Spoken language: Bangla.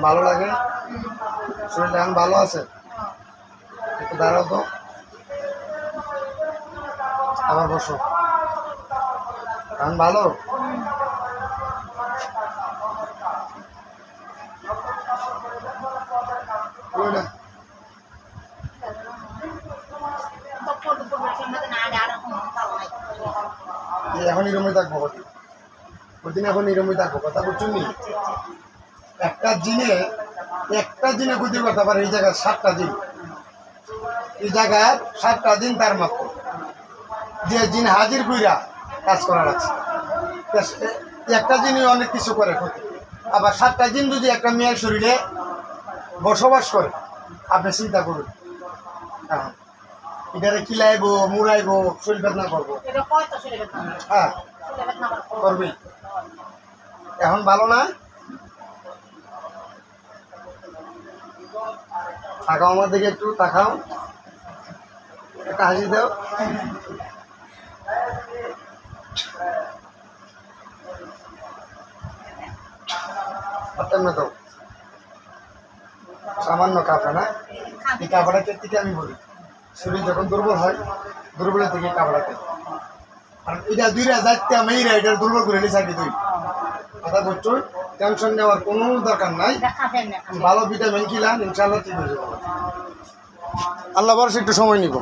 ভালো লাগে, শরীরটা এখন ভালো আছে, একটু দাঁড়াও তো, আবার বসো। এখন ভালো, এখন নিরমে থাকবো, প্রতিদিন এখন নিরমে থাকবো, কথা বলছো নি? একটা দিনে গতি করতে পারে এই জায়গায় 7টা দিন, এই জায়গায় 7টা দিন তার মাত্র, যে দিন হাজির কইরা কাজ করা লাগছে। একটা দিনই অনেক কিছু করে ক্ষতি, আবার 7টা দিন যদি একটা মেয়ের শরীরে বসবাস করে, আপনি চিন্তা করুন। এখন এটারে কিলাইবো, মুড়াইবো, শরীর বেদনা করবো, হ্যাঁ করবি। এখন ভালো না? তাকাও আমার দিকে, একটু তাকাও, একটা হাসি দাও। না তো সামান্য কাপড় না, এই কাপড়াটার থেকে আমি বলি, শরীর যখন দুর্বল হয়, দুর্বলের থেকে কাপড়াতে, আর এটা 2000 মেয়েরা এটা দুর্বল করে নিয়ে থাকি। তুই কথা বলছো, টেনশন নেওয়ার কোনো দরকার নাই, ভালো ভিটামিন খেলাম, ইনশাল্লাহ ঠিক হয়ে যাবে। আল্লাহ বরস একটু সময় নিব।